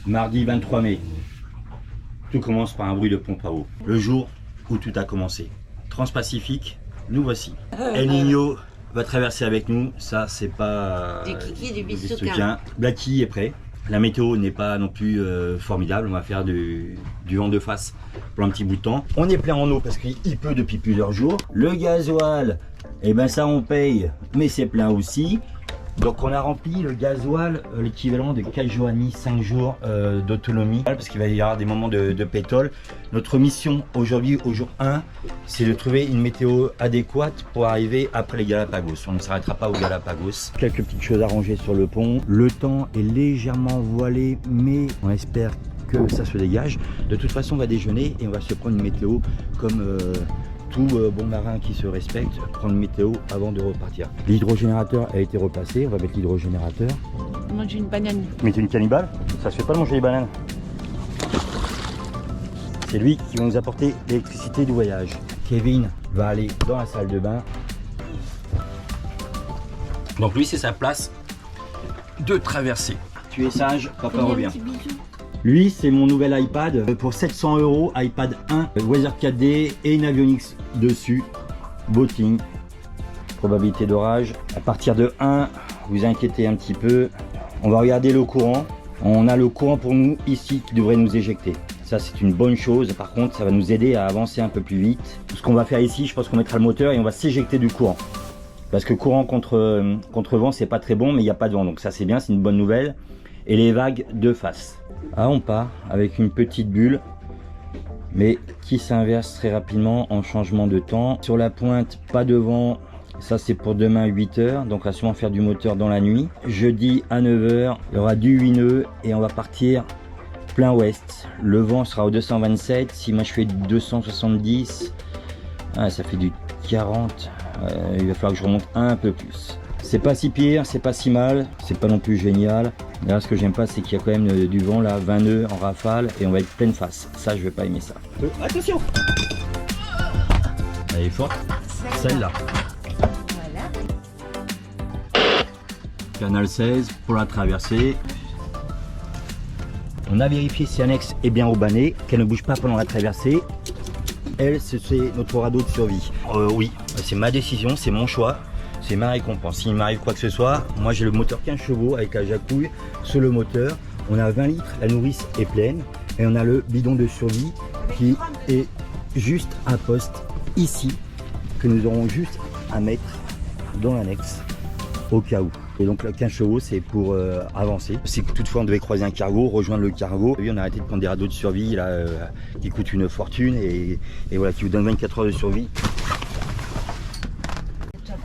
Mardi 23 mai. Tout commence par un bruit de pompe à eau. Le jour où tout a commencé. Transpacifique, nous voici. El Niño va traverser avec nous. Ça, c'est pas du kiki, du bistouquin. Blacky est prêt. La météo n'est pas non plus formidable. On va faire du vent de face pour un petit bout de temps. On est plein en eau parce qu'il pleut depuis plusieurs jours. Le gasoil, eh ben ça on paye, mais c'est plein aussi. Donc on a rempli le gasoil, l'équivalent de 4 jours et demi, 5 jours d'autonomie. Parce qu'il va y avoir des moments de pétole. Notre mission aujourd'hui, au jour 1, c'est de trouver une météo adéquate pour arriver après les Galapagos. On ne s'arrêtera pas aux Galapagos. Quelques petites choses à ranger sur le pont. Le temps est légèrement voilé, mais on espère que ça se dégage. De toute façon, on va déjeuner et on va se prendre une météo comme... tout bon marin qui se respecte, prendre une météo avant de repartir. L'hydrogénérateur a été repassé, on va mettre l'hydrogénérateur. Manger une banane. Mais t'es une cannibale, ça se fait pas de manger les bananes. C'est lui qui va nous apporter l'électricité du voyage. Kevin va aller dans la salle de bain. Donc lui c'est sa place de traversée. Tu es sage, papa revient. Lui, c'est mon nouvel iPad pour 700 €, iPad 1, Weather 4D et une avionics dessus. Boating, probabilité d'orage. À partir de 1, vous inquiétez un petit peu. On va regarder le courant. On a le courant pour nous ici qui devrait nous éjecter. Ça, c'est une bonne chose. Par contre, ça va nous aider à avancer un peu plus vite. Ce qu'on va faire ici, je pense qu'on mettra le moteur et on va s'éjecter du courant. Parce que courant contre vent, c'est pas très bon, mais il n'y a pas de vent. Donc ça, c'est bien, c'est une bonne nouvelle. Et les vagues de face. Ah, on part avec une petite bulle, mais qui s'inverse très rapidement en changement de temps. Sur la pointe, pas de vent. Ça, c'est pour demain 8 h. Donc, on va sûrement faire du moteur dans la nuit. Jeudi à 9 h, il y aura du 8 nœuds et on va partir plein ouest. Le vent sera au 227. Si moi je fais 270, ça fait du 40. Il va falloir que je remonte un peu plus. C'est pas si pire, c'est pas si mal, c'est pas non plus génial. Là, ce que j'aime pas, c'est qu'il y a quand même du vent là, 20 nœuds en rafale et on va être pleine face. Ça, je vais pas aimer ça. Attention! Elle est forte, celle-là. Voilà. Canal 16 pour la traversée. On a vérifié si Annex est bien rubanée, qu'elle ne bouge pas pendant la traversée. Elle, c'est notre radeau de survie. Oui, c'est ma décision, c'est mon choix. C'est ma récompense. S'il m'arrive quoi que ce soit, moi j'ai le moteur 15 chevaux avec la jacouille sur le moteur. On a 20 litres, la nourrice est pleine. Et on a le bidon de survie qui est juste un poste ici, que nous aurons juste à mettre dans l'annexe au cas où. Et donc le 15 chevaux, c'est pour avancer. Si toutefois on devait croiser un cargo, rejoindre le cargo, on a arrêté de prendre des radeaux de survie là, qui coûtent une fortune et voilà, qui vous donnent 24 heures de survie.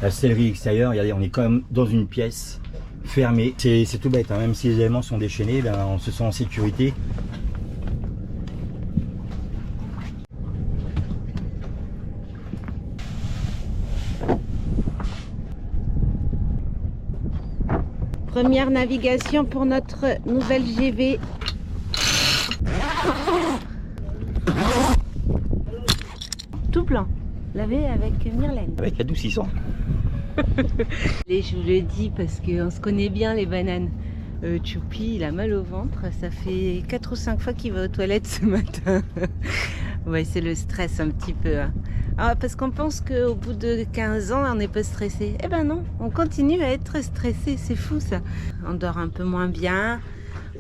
La sellerie extérieure, regardez, on est quand même dans une pièce fermée. C'est tout bête, hein. Même si les éléments sont déchaînés, ben, on se sent en sécurité. Première navigation pour notre nouvelle GV. Tout plein. Lavé avec Myrlène. Avec adoucissant. Et je vous le dis parce qu'on se connaît bien les bananes. Choupi, il a mal au ventre. Ça fait 4 ou 5 fois qu'il va aux toilettes ce matin. Ouais, c'est le stress un petit peu. Hein. Ah, parce qu'on pense qu'au bout de 15 ans, on n'est pas stressé. Eh ben non, on continue à être stressé. C'est fou ça. On dort un peu moins bien.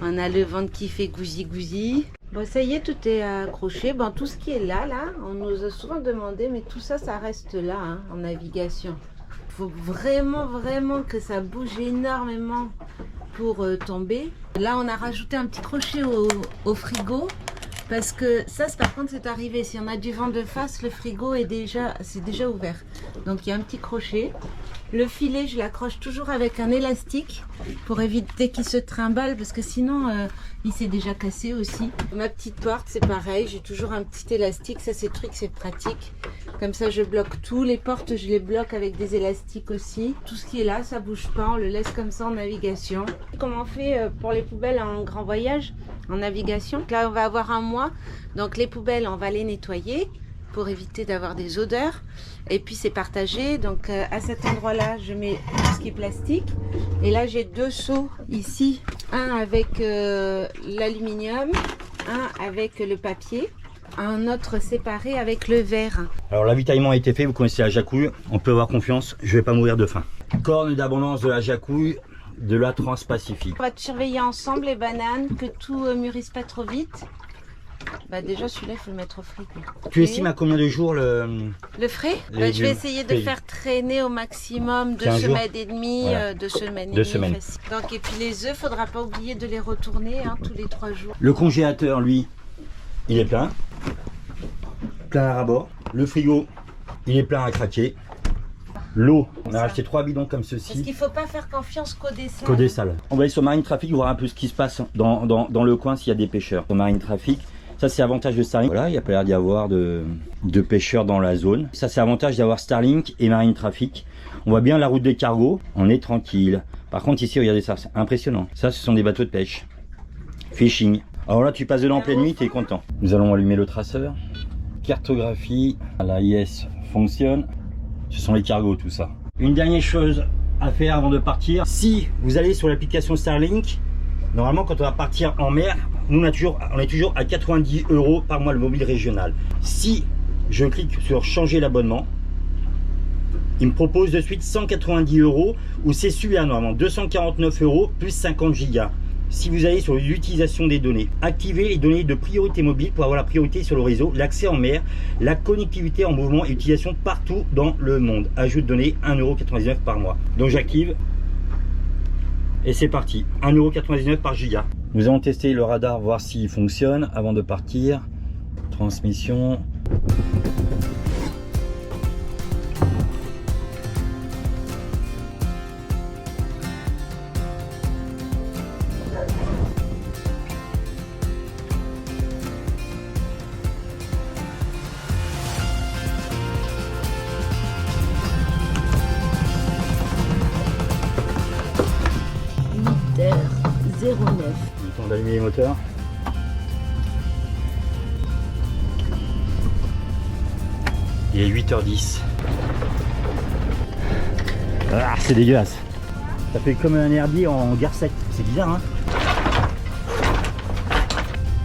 On a le ventre qui fait gousi-gousi. Bon, ça y est, tout est accroché. Bon, tout ce qui est là, on nous a souvent demandé, mais tout ça, ça reste là, hein, en navigation. Il faut vraiment que ça bouge énormément pour tomber. Là, on a rajouté un petit crochet au frigo. Parce que ça, par contre, c'est arrivé. Si on a du vent de face, le frigo c'est déjà ouvert. Donc, il y a un petit crochet. Le filet, je l'accroche toujours avec un élastique pour éviter qu'il se trimballe parce que sinon, il s'est déjà cassé aussi. Ma petite porte, c'est pareil. J'ai toujours un petit élastique. Ça, c'est truc, c'est pratique. Comme ça, je bloque tout. Les portes, je les bloque avec des élastiques aussi. Tout ce qui est là, ça bouge pas. On le laisse comme ça en navigation. Comment on fait pour les poubelles en grand voyage, en navigation? Là, on va avoir un mois. Donc, les poubelles, on va les nettoyer. pour éviter d'avoir des odeurs. Et puis c'est partagé, donc à cet endroit-là, je mets tout ce qui est plastique. Et là, j'ai 2 seaux ici, un avec l'aluminium, un avec le papier, un autre séparé avec le verre. Alors l'avitaillement a été fait, vous connaissez la jacouille, on peut avoir confiance, je vais pas mourir de faim. Corne d'abondance de la jacouille de la Transpacifique. On va te surveiller ensemble les bananes, que tout mûrisse pas trop vite. Bah déjà celui-là il faut le mettre au frigo. Tu estimes à combien de jours le frais? Je vais essayer de faire traîner au maximum 2 semaines et demie, voilà. 2 semaines et demie. Donc et puis les œufs, faudra pas oublier de les retourner tous les 3 jours. Le congélateur lui, il est plein à rabord. Le frigo, il est plein à craquer. L'eau, on a acheté 3 bidons comme ceci. Parce qu'il ne faut pas faire confiance qu'au dessal. Qu'au dessal. On va aller sur Marine Traffic voir un peu ce qui se passe dans le coin s'il y a des pêcheurs. Sur Marine Traffic, ça c'est avantage de Starlink. Voilà, il n'y a pas l'air d'y avoir de pêcheurs dans la zone. Ça c'est avantage d'avoir Starlink et Marine Traffic. On voit bien la route des cargos, on est tranquille. Par contre ici, regardez ça, c'est impressionnant. Ça ce sont des bateaux de pêche. Fishing. Alors là tu passes dedans en pleine nuit, tu es content. Nous allons allumer le traceur. Cartographie, la IS fonctionne. Ce sont les cargos, tout ça. Une dernière chose à faire avant de partir. Si vous allez sur l'application Starlink, normalement quand on va partir en mer, nous on est toujours à 90 € par mois le mobile régional. Si je clique sur changer l'abonnement, il me propose de suite 190 € ou c'est celui-là normalement 249 € plus 50 gigas. Si vous allez sur l'utilisation des données, activez les données de priorité mobile pour avoir la priorité sur le réseau, l'accès en mer, la connectivité en mouvement et utilisation partout dans le monde. Ajout de données 1,99 € par mois. Donc j'active et c'est parti. 1,99 € par giga. Nous allons tester le radar, voir s'il fonctionne avant de partir. Transmission. Il est temps d'allumer les moteurs. Il est 8h10. Ah, c'est dégueulasse. Ça fait comme un herbier en gare sec. C'est bizarre, hein?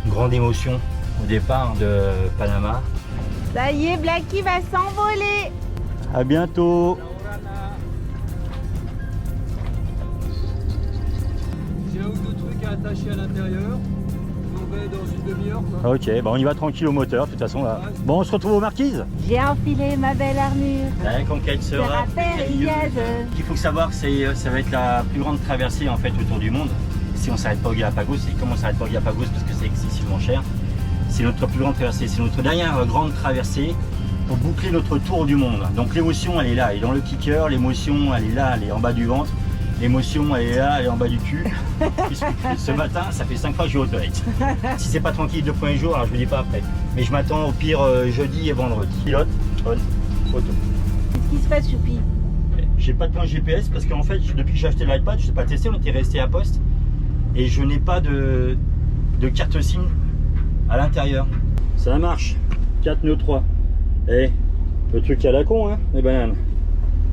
Grande émotion au départ de Panama. Ça y est, Blacky va s'envoler. À bientôt. Attaché à l'intérieur, on va dans une demi-heure. Ok, bah on y va tranquille au moteur de toute façon là. Bon, on se retrouve aux Marquises. J'ai enfilé ma belle armure. La conquête sera périlleuse. Ce qu'il faut savoir, c'est ça va être la plus grande traversée en fait autour du monde. Si on s'arrête pas au Galapagos, et comme on s'arrête pas au Galapagos parce que c'est excessivement cher, c'est notre plus grande traversée, c'est notre dernière grande traversée pour boucler notre tour du monde. Donc l'émotion elle est là, elle est dans le kicker, l'émotion elle est là, elle est en bas du ventre. L'émotion elle est là, elle est en bas du cul. Ce matin, ça fait 5 fois que je vais aux toilettes. Si c'est pas tranquille 2 premiers jours, alors je ne dis pas après. Mais je m'attends au pire jeudi et vendredi. Pilote, on, photo. Qu'est-ce qui se passe, Choupi? J'ai pas de point GPS parce qu'en fait, depuis que j'ai acheté l'iPad, je ne sais pas testé, on était resté à poste. Et je n'ai pas de carte SIM à l'intérieur. Ça marche. 4 nœuds 3. Eh, le truc à la con, hein, les bananes.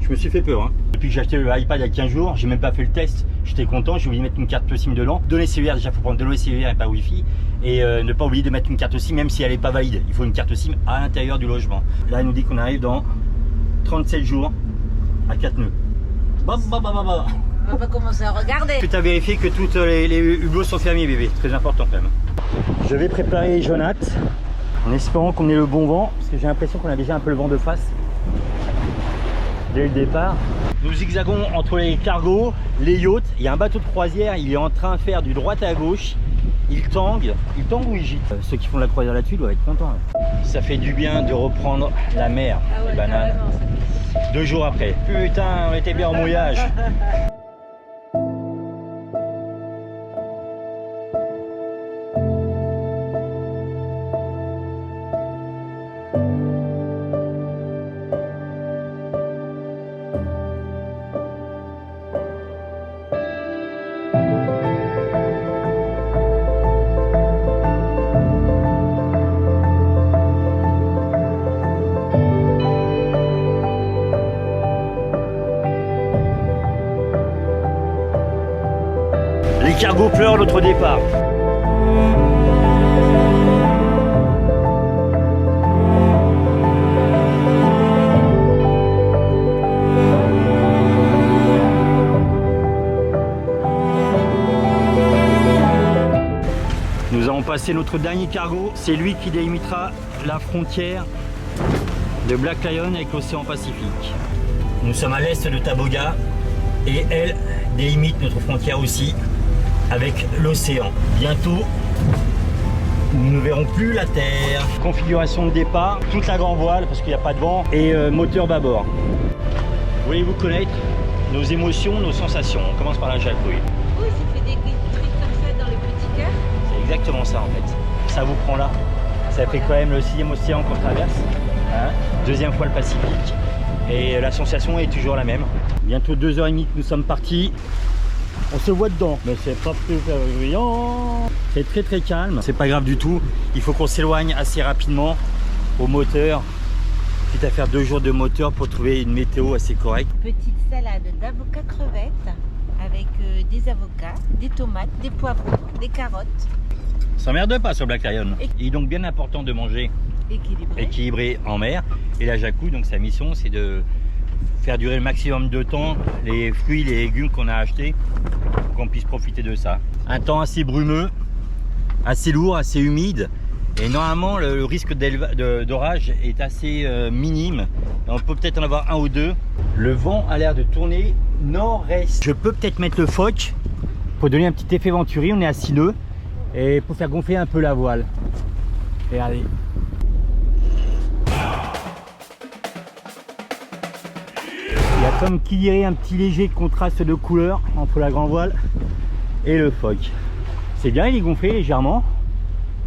Je me suis fait peur. Hein. Depuis que j'ai acheté le iPad il y a 15 jours, j'ai même pas fait le test. J'étais content, j'ai oublié de mettre une carte SIM dedans. Données cellulaires, déjà il faut prendre données cellulaires et pas Wi-Fi. Et ne pas oublier de mettre une carte SIM même si elle n'est pas valide. Il faut une carte SIM à l'intérieur du logement. Là, il nous dit qu'on arrive dans 37 jours à 4 nœuds. On va pas commencer à regarder. Tu as vérifié que toutes les hublots sont fermés, bébé. Très important quand même. Je vais préparer Jonath en espérant qu'on ait le bon vent parce que j'ai l'impression qu'on a déjà un peu le vent de face. Dès le départ, nous zigzagons entre les cargos, les yachts. Il y a un bateau de croisière, il est en train de faire du droite à gauche. Il tangue ou il gîte. Ceux qui font de la croisière là-dessus doivent être contents. Ça fait du bien de reprendre la mer, les bananes. 2 jours après. Putain, on était bien en mouillage. cargo pleure notre départ. Nous avons passé notre dernier cargo, c'est lui qui délimitera la frontière de Black Lion avec l'océan Pacifique. Nous sommes à l'est de Taboga et elle délimite notre frontière aussi avec l'océan. Bientôt, nous ne verrons plus la terre. Configuration de départ, toute la grande voile parce qu'il n'y a pas de vent et moteur bâbord. Voulez-vous connaître nos émotions, nos sensations? On commence par la jacouille. Oh, ça fait des trucs comme ça dans les petits cœurs. C'est exactement ça en fait. Ça vous prend là. Ça fait quand même le 6e océan qu'on traverse. Hein, deuxième fois le Pacifique. Et la sensation est toujours la même. Bientôt 2h30 que nous sommes partis. On se voit dedans, mais c'est pas plus brillant. C'est très très calme, c'est pas grave du tout. Il faut qu'on s'éloigne assez rapidement au moteur, quitte à faire 2 jours de moteur pour trouver une météo assez correcte. Petite salade d'avocats crevettes avec des avocats, des tomates, des poivrons, des carottes. Ça s'emmerde pas sur Black Lion. Il est donc bien important de manger équilibré en mer. Et la jacouille, donc sa mission, c'est de faire durer le maximum de temps les fruits, les légumes qu'on a achetés pour qu'on puisse profiter de ça. Un temps assez brumeux, assez lourd, assez humide. Et normalement, le risque d'orage est assez minime. On peut peut-être en avoir un ou deux. Le vent a l'air de tourner nord-est. Je peux peut-être mettre le foc pour donner un petit effet venturi. On est à 6 nœuds et pour faire gonfler un peu la voile. Regardez. Il y a comme qui dirait un petit léger contraste de couleur entre la grand voile et le foc. C'est bien, il est gonflé légèrement.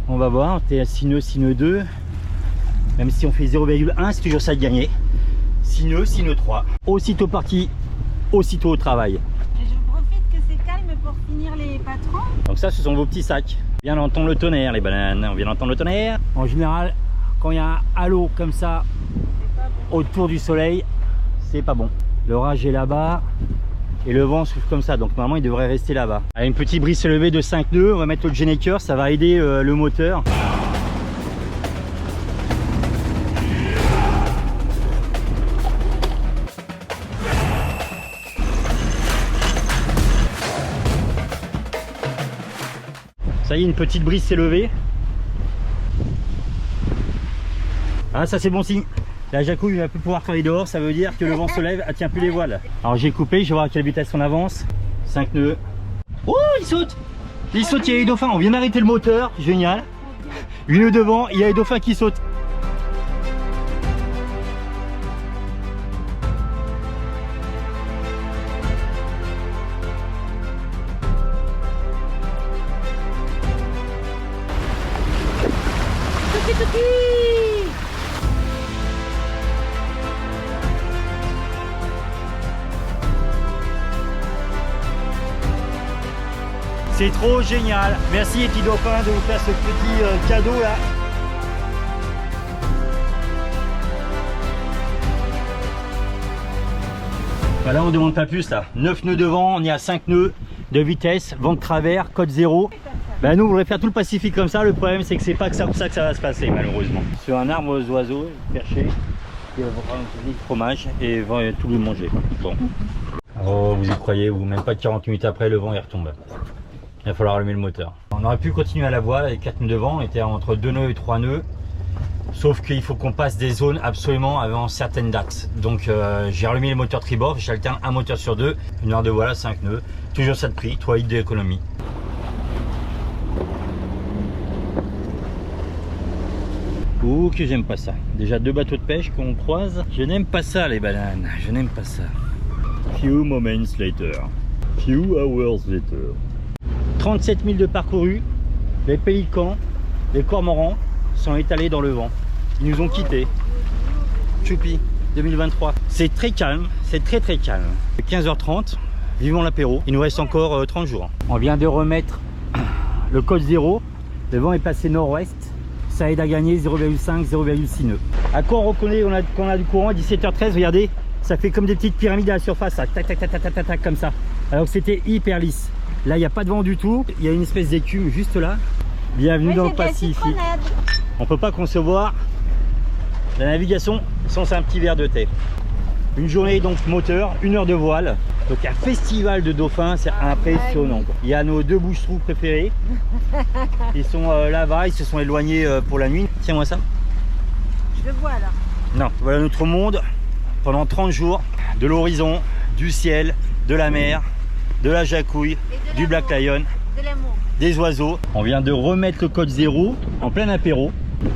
On va voir, on est à 6 nœuds, 6 nœuds 2. Même si on fait 0,1, c'est toujours ça de gagner. 6 nœuds 3. Aussitôt parti, aussitôt au travail. Et je profite que c'est calme pour finir les patrons. Donc ça, ce sont vos petits sacs. On vient d'entendre le tonnerre, les bananes. On vient d'entendre le tonnerre. En général, quand il y a un halo comme ça autour du soleil, c'est pas bon. L'orage est là-bas et le vent souffle comme ça, donc normalement il devrait rester là-bas. Une petite brise élevée de 5 nœuds, on va mettre le Gennaker, ça va aider le moteur. Ça y est, une petite brise s'est levée. Ah, ça c'est bon signe. La jacouille va plus pouvoir travailler dehors, ça veut dire que le vent se lève, elle tient plus les voiles. Alors j'ai coupé, je vais voir à quelle vitesse on avance. 5 nœuds. Oh, il saute! Il saute, il y a les dauphins, on vient d'arrêter le moteur, génial. 8 nœuds devant, il y a les dauphins qui sautent. C'est trop génial. Merci les petits dauphins de vous faire ce petit cadeau là. Voilà, on ne demande pas plus là. 9 nœuds devant, on est à 5 nœuds de vitesse, vent de travers, code 0. Ben nous on voudrait faire tout le Pacifique comme ça. Le problème c'est que c'est pas que ça, pour ça que ça va se passer malheureusement. Sur un arbre aux oiseaux perché, il va prendre un petit fromage et va tout lui manger. Bon. Oh, vous y croyez, ou même pas 40 minutes après le vent il retombe. Il va falloir allumer le moteur. On aurait pu continuer à la voile avec 4 nœuds devant, on était entre 2 nœuds et 3 nœuds. Sauf qu'il faut qu'on passe des zones absolument avant certaines dates. Donc j'ai rallumé les moteurs tribord, j'alterne un moteur sur 2, une heure de voile à 5 nœuds. Toujours ça de prix, 3 litres d'économie. Oh que j'aime pas ça. Déjà 2 bateaux de pêche qu'on croise. Je n'aime pas ça les bananes, je n'aime pas ça. Few moments later. Few hours later. 37 000 de parcouru, les pélicans, les cormorans sont étalés dans le vent. Ils nous ont quittés. Choupi 2023. C'est très calme, c'est très très calme. 15h30, vivons l'apéro. Il nous reste encore 30 jours. On vient de remettre le code 0. Le vent est passé nord-ouest. Ça aide à gagner 0,5, 0,6 nœuds. À quoi on reconnaît qu'on a du courant à 17h13, regardez, ça fait comme des petites pyramides à la surface, ça. Tac, tac, tac, tac, tac, tac, comme ça. Alors que c'était hyper lisse. Là, il n'y a pas de vent du tout. Il y a une espèce d'écume juste là. Bienvenue dans le Pacifique. On peut pas concevoir la navigation sans un petit verre de thé. Une journée donc moteur, 1 heure de voile. Donc un festival de dauphins, c'est impressionnant. Il y a nos 2 bouches-trous préférés. Ils sont là-bas, ils se sont éloignés pour la nuit. Tiens-moi ça. Je le vois là. Non, voilà notre monde pendant 30 jours. De l'horizon, du ciel, de la mer, de la jacouille, du black lion, de l'amour, des oiseaux. On vient de remettre le code 0 en plein apéro,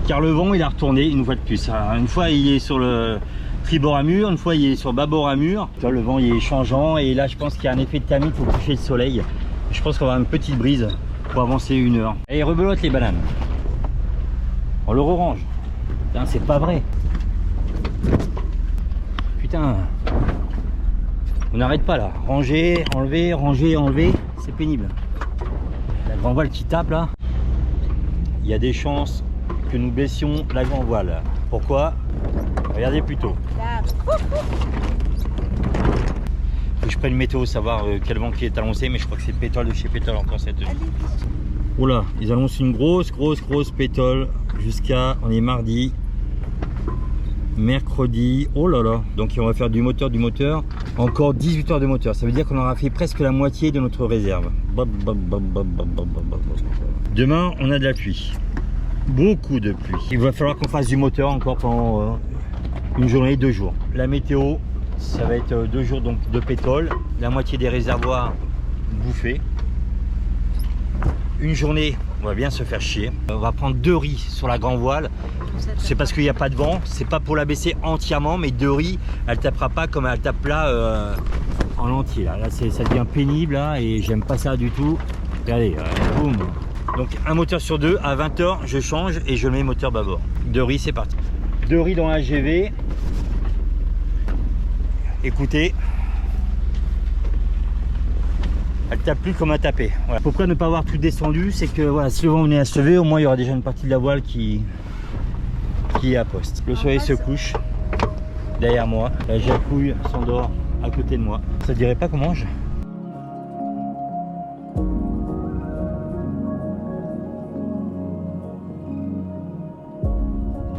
car le vent il a retourné une fois de plus. Alors, une fois il est sur le tribord à mur, une fois il est sur bâbord à mur. Le vent il est changeant et là je pense qu'il y a un effet de thermique pour coucher le soleil. Je pense qu'on va avoir une petite brise pour avancer 1 heure. Et rebelote les bananes. On le range. C'est pas vrai. Putain. On n'arrête pas là. Ranger, enlever, ranger, enlever. C'est pénible. La grand voile qui tape là. Il y a des chances que nous baissions la grand voile. Pourquoi? Regardez plutôt. Faut que je prenne météo, savoir quel vent qui est annoncé, mais je crois que c'est pétole de chez Pétole encore cette nuit. Oula, ils annoncent une grosse pétole jusqu'à, on est mardi, mercredi, oh là là. Donc on va faire du moteur, encore 18 heures de moteur. Ça veut dire qu'on aura fait presque la moitié de notre réserve. Demain, on a de la pluie. Beaucoup de pluie. Il va falloir qu'on fasse du moteur encore pendant une journée, 2 jours. La météo, ça va être 2 jours donc de pétole, la moitié des réservoirs bouffés. Une journée, on va bien se faire chier. On va prendre 2 riz sur la grand voile. C'est parce qu'il n'y a pas de vent. C'est pas pour la baisser entièrement, mais 2 riz, elle tapera pas comme elle tape là en entier. Là ça devient pénible là, et j'aime pas ça du tout. Regardez, boum. Donc un moteur sur 2, à 20 h je change et je mets moteur bâbord. 2 riz, c'est parti. 2 riz dans la GV. Écoutez, elle tape plus comme à taper. Voilà. Pourquoi ne pas avoir tout descendu? C'est que voilà, si le vent venait à se lever, au moins il y aura déjà une partie de la voile qui est à poste. Le soleil se couche derrière moi, la jacouille s'endort à côté de moi. Ça te dirait pas qu'on mange?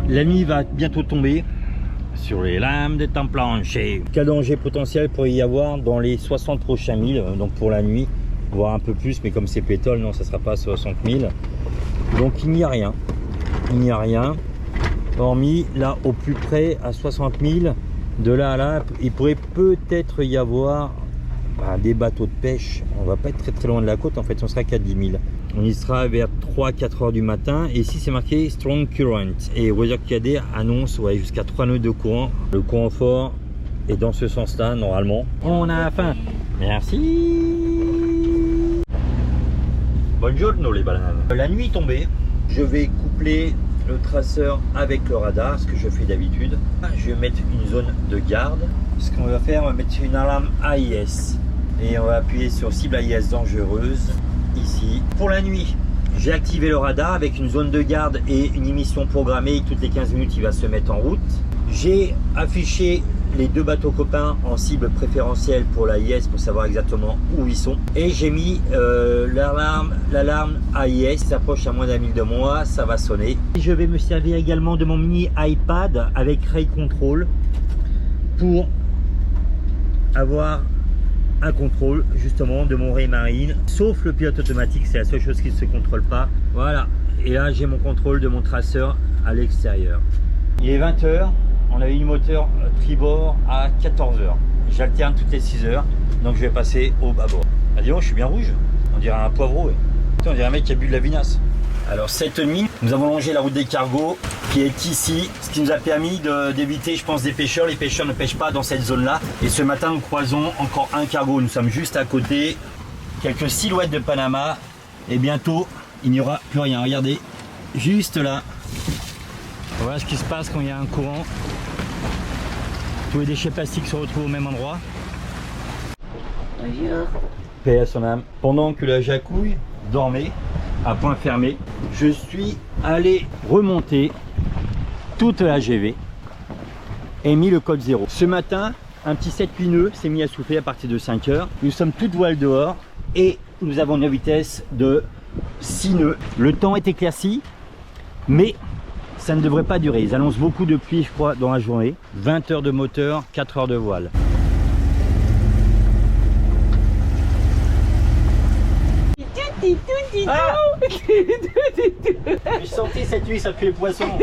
La nuit va bientôt tomber sur les lames de temps plancher. Quel danger potentiel pourrait y avoir dans les 60 prochains milles, donc pour la nuit, voire un peu plus, mais comme c'est pétole, non, ça sera pas 60 000. Donc il n'y a rien. Il n'y a rien. Hormis là au plus près à 60 000, de là à là, il pourrait peut-être y avoir des bateaux de pêche. On va pas être très loin de la côte, en fait on sera qu'à 10 000. On y sera vers 3-4 heures du matin et ici c'est marqué Strong Current et WeatherCAD annonce jusqu'à 3 nœuds de courant. Le courant fort est dans ce sens là normalement. On a faim. Merci. Buongiorno les bananes. La nuit est tombée, je vais coupler le traceur avec le radar, ce que je fais d'habitude. Je vais mettre une zone de garde. Ce qu'on va faire, on va mettre une alarme AIS et on va appuyer sur cible AIS dangereuse ici. Pour la nuit, j'ai activé le radar avec une zone de garde et une émission programmée. Toutes les 15 minutes, il va se mettre en route. J'ai affiché les 2 bateaux copains en cible préférentielle pour l'AIS pour savoir exactement où ils sont. Et j'ai mis l'alarme AIS s'approche à moins d'1 mille de moi, ça va sonner. Je vais me servir également de mon mini iPad avec Ray Control pour avoir un contrôle justement de mon ray marine, sauf le pilote automatique, c'est la seule chose qui ne se contrôle pas. Voilà, et là j'ai mon contrôle de mon traceur à l'extérieur. Il est 20 h, on a eu une moteur tribord à 14 h. J'alterne toutes les 6 heures, donc je vais passer au bâbord. Ah dis donc, je suis bien rouge, on dirait un poivreau. Ouais. On dirait un mec qui a bu de la vinasse. Alors cette nuit, nous avons longé la route des cargos qui est ici, ce qui nous a permis d'éviter, je pense, des pêcheurs. Les pêcheurs ne pêchent pas dans cette zone-là. Et ce matin, nous croisons encore un cargo. Nous sommes juste à côté, quelques silhouettes de Panama. Et bientôt, il n'y aura plus rien. Regardez, juste là. Voilà ce qui se passe quand il y a un courant. Tous les déchets plastiques se retrouvent au même endroit. Bonjour. Paix à son âme. Pendant que la jacouille dormait à point fermé, je suis allé remonter toute la GV et mis le code 0. Ce matin, un petit 7-8 nœuds s'est mis à souffler à partir de 5 h. Nous sommes toutes voiles dehors et nous avons une vitesse de 6 nœuds. Le temps est éclairci, mais ça ne devrait pas durer. Ils annoncent beaucoup de pluie, je crois, dans la journée. 20 heures de moteur, 4 heures de voile. Ah, j'ai senti cette nuit, ça fait les poissons.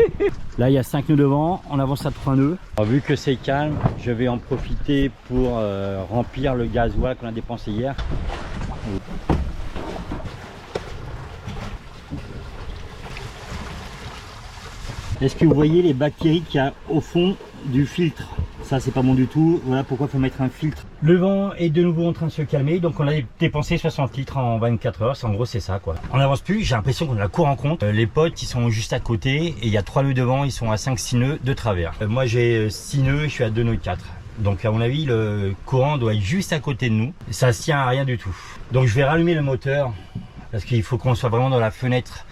Là, il y a 5 nœuds devant, on avance à 3 nœuds. Alors, vu que c'est calme, je vais en profiter pour remplir le gasoil qu'on a dépensé hier. Est-ce que vous voyez les bactéries qu'il y a au fond du filtre? Ça, c'est pas bon du tout. Voilà pourquoi il faut mettre un filtre. Le vent est de nouveau en train de se calmer. Donc, on a dépensé 60 litres en 24 heures. En gros, c'est ça, quoi. On n'avance plus. J'ai l'impression qu'on a la cour en compte. Les potes, ils sont juste à côté. Et il y a 3 nœuds devant. Ils sont à 5-6 nœuds de travers. Moi, j'ai 6 nœuds. Je suis à 2 nœuds 4. Donc, à mon avis, le courant doit être juste à côté de nous. Ça ne tient à rien du tout. Donc, je vais rallumer le moteur. Parce qu'il faut qu'on soit vraiment dans la fenêtre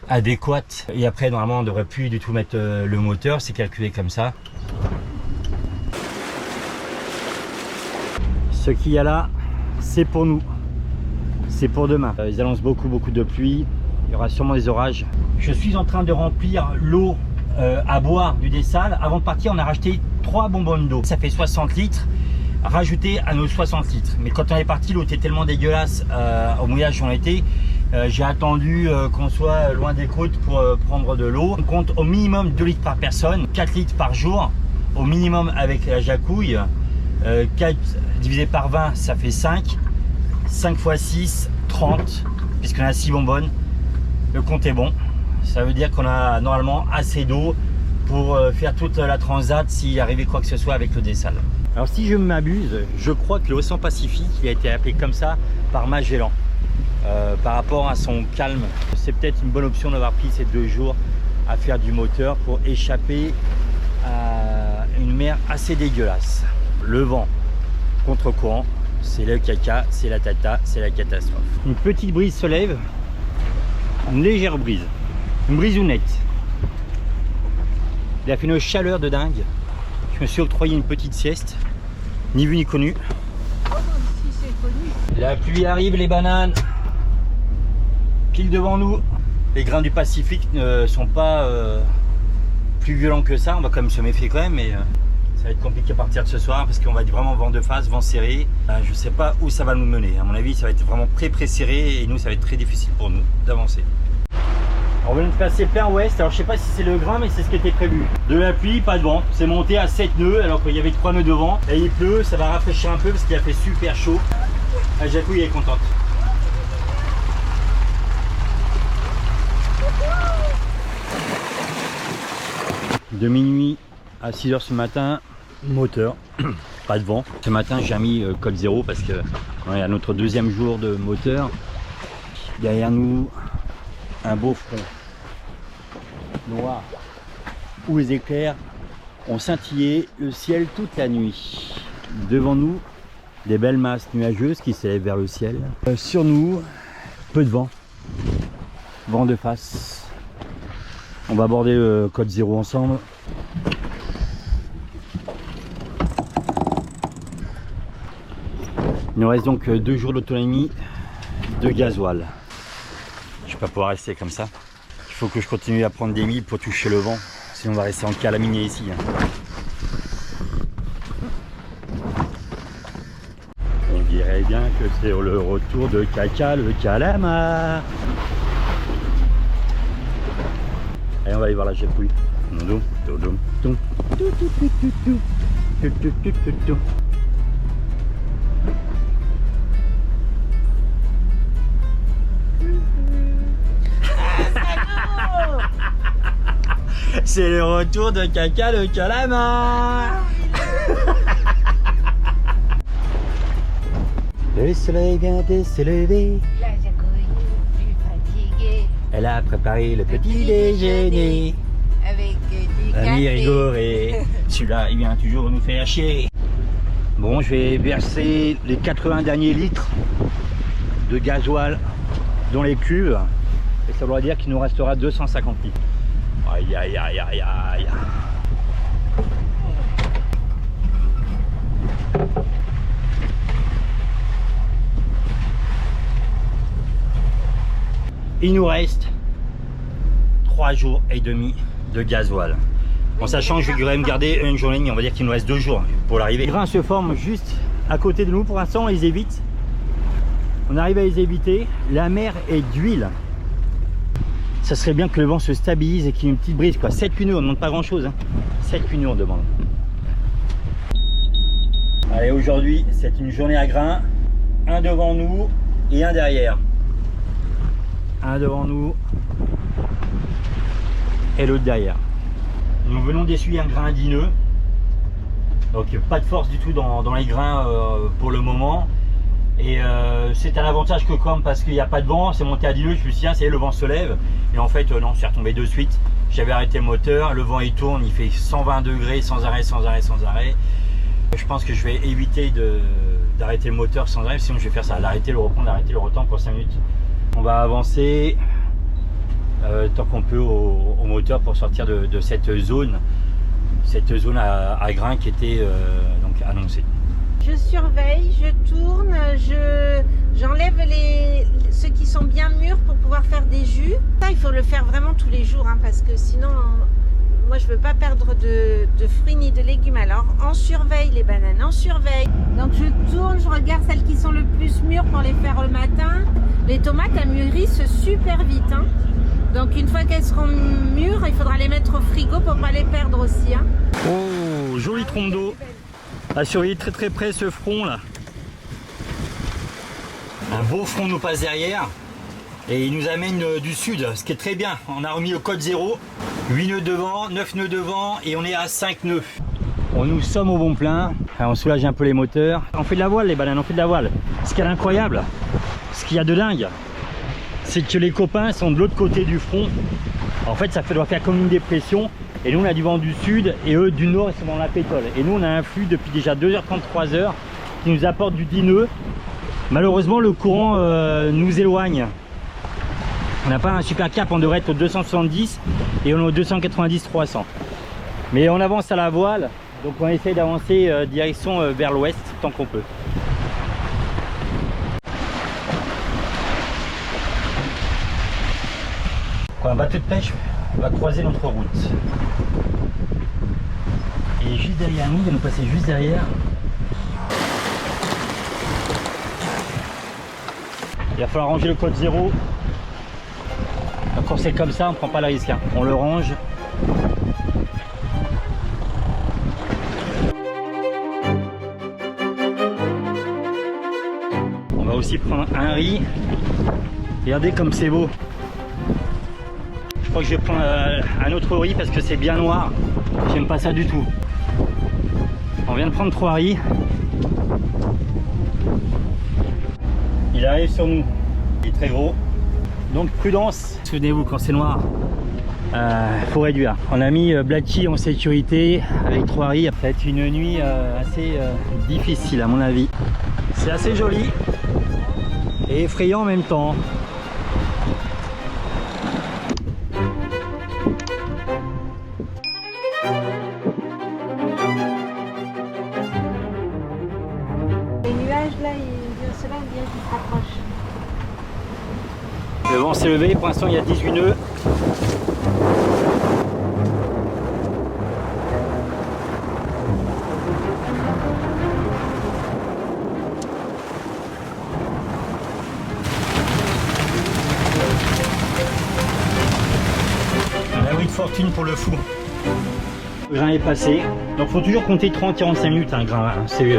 adéquate. Et après, normalement, on ne devrait plus du tout mettre le moteur. C'est calculé comme ça. Ce qu'il y a là, c'est pour nous, c'est pour demain. Ils annoncent beaucoup de pluie, il y aura sûrement des orages. Je suis en train de remplir l'eau à boire du dessal. Avant de partir, on a racheté 3 bonbonnes d'eau. Ça fait 60 litres, rajouté à nos 60 litres. Mais quand on est parti, l'eau était tellement dégueulasse au mouillage où on était. J'ai attendu qu'on soit loin des côtes pour prendre de l'eau. On compte au minimum 2 litres par personne, 4 litres par jour, au minimum avec la jacouille. 4 divisé par 20, ça fait 5. 5 x 6, 30, puisqu'on a 6 bonbonnes. Le compte est bon. Ça veut dire qu'on a normalement assez d'eau pour faire toute la transat s'il arrivait quoi que ce soit avec le dessal. Alors si je m'abuse, je crois que l'océan Pacifique il a été appelé comme ça par Magellan. Par rapport à son calme, c'est peut-être une bonne option d'avoir pris ces 2 jours à faire du moteur pour échapper à une mer assez dégueulasse. Le vent contre-courant, c'est le caca, c'est la tata, c'est la catastrophe. Une petite brise se lève, une légère brise, une brisounette. Il a fait une chaleur de dingue. Je me suis octroyé une petite sieste, ni vu ni connu. La pluie arrive, les bananes, pile devant nous. Les grains du Pacifique ne sont pas plus violents que ça, on va quand même se méfier quand même, mais ça va être compliqué à partir de ce soir parce qu'on va être vraiment vent de face, vent serré. Je ne sais pas où ça va nous mener. À mon avis, ça va être vraiment très serré et nous, ça va être très difficile pour nous d'avancer. On vient de passer plein ouest. Alors, je ne sais pas si c'est le grain, mais c'est ce qui était prévu. De la pluie, pas de vent. C'est monté à 7 nœuds alors qu'il y avait 3 nœuds devant. Et il pleut, ça va rafraîchir un peu parce qu'il a fait super chaud. La jacouille est contente. De minuit à 6 h ce matin, moteur, pas de vent. Ce matin j'ai mis code 0 parce que on est à notre 2e jour de moteur. Derrière nous, un beau front noir où les éclairs ont scintillé le ciel toute la nuit. Devant nous, des belles masses nuageuses qui s'élèvent vers le ciel. Sur nous, peu de vent, vent de face. On va aborder le code 0 ensemble. Il nous reste donc 2 jours d'autonomie de gasoil. Je ne vais pas pouvoir rester comme ça. Il faut que je continue à prendre des milles pour toucher le vent. Sinon on va rester en calaminé ici. On dirait bien que c'est le retour de caca, le calamar. Allez, on va aller voir la jacouille. C'est le retour de caca, le calamar. Le soleil vient de se lever. La jacouille plus fatiguée. Elle a préparé le petit déjeuner. Avec du café. Ami rigoré. Celui-là, il vient toujours nous faire chier. Bon, je vais verser les 80 derniers litres de gasoil dans les cuves. Et ça voudra dire qu'il nous restera 250 litres. Aïe, aïe, aïe, aïe, aïe. Il nous reste 3 jours et demi de gasoil. En sachant que je vais même garder une journée, on va dire qu'il nous reste 2 jours pour l'arrivée. Les grains se forment juste à côté de nous. Pour l'instant, on les évite. On arrive à les éviter. La mer est d'huile. Ça serait bien que le vent se stabilise et qu'il y ait une petite brise, quoi. 7 nœuds, on ne demande pas grand chose, hein. 7 nœuds on demande. Allez, aujourd'hui c'est une journée à grains. Un devant nous et un derrière. Un devant nous et l'autre derrière. Nous venons d'essuyer un grain à 10 nœuds. Donc pas de force du tout dans les grains pour le moment. Et c'est un avantage que comme parce qu'il n'y a pas de vent, c'est monté à 10 nœuds, je me suis dit, c'est le vent se lève. Et en fait non, c'est retombé de suite. J'avais arrêté le moteur, le vent il tourne, il fait 120 degrés sans arrêt, sans arrêt, sans arrêt. Je pense que je vais éviter d'arrêter le moteur sans arrêt, sinon je vais faire ça, l'arrêter, le reprendre, l'arrêter, le reprendre pour 5 minutes. On va avancer tant qu'on peut au moteur pour sortir de cette zone à grains qui était donc annoncée. Je surveille, je tourne, j'enlève ceux qui sont bien mûrs pour pouvoir faire des jus. Ça, il faut le faire vraiment tous les jours, hein, parce que sinon, moi je veux pas perdre de fruits ni de légumes. Alors on surveille les bananes, on surveille. Donc je tourne, je regarde celles qui sont le plus mûres pour les faire le matin. Les tomates elles mûrissent super vite, hein. Donc une fois qu'elles seront mûres, il faudra les mettre au frigo pour pas les perdre aussi, hein. Oh, jolie trompe d'eau. À surveiller très très près ce front là. Un beau front nous passe derrière et il nous amène du sud, ce qui est très bien. On a remis le code 0, 8 nœuds devant, 9 nœuds devant et on est à 5 nœuds. Nous sommes au bon plein. Alors, on soulage un peu les moteurs. On fait de la voile les bananes, on fait de la voile. Ce qui est incroyable, ce qu'il y a de dingue, c'est que les copains sont de l'autre côté du front. En fait ça doit faire comme une dépression. Et nous on a du vent du sud et eux du nord ils sont dans la pétole. Et nous on a un flux depuis déjà 2h30, 3h qui nous apporte du 10 nœuds. Malheureusement le courant nous éloigne. On n'a pas un super cap, on devrait être au 270 et on est au 290-300. Mais on avance à la voile, donc on essaye d'avancer direction vers l'ouest tant qu'on peut. Un bateau de pêche va croiser notre route. Et juste derrière nous, il va nous passer juste derrière. Il va falloir ranger le code 0. Quand c'est comme ça, on ne prend pas le risque, hein. On le range. On va aussi prendre un riz. Regardez comme c'est beau. Je crois que je vais prendre un autre riz parce que c'est bien noir. J'aime pas ça du tout. On vient de prendre 3 riz. Il arrive sur nous. Il est très gros. Donc prudence. Souvenez-vous quand c'est noir, faut réduire. On a mis Blatchy en sécurité avec 3 riz. Ça va être une nuit assez difficile à mon avis. C'est assez joli et effrayant en même temps. Le vent s'est levé, pour l'instant il y a 18 nœuds. Un abri de fortune pour le fou. Le grain est passé, donc il faut toujours compter 30-45 minutes un grain. C'est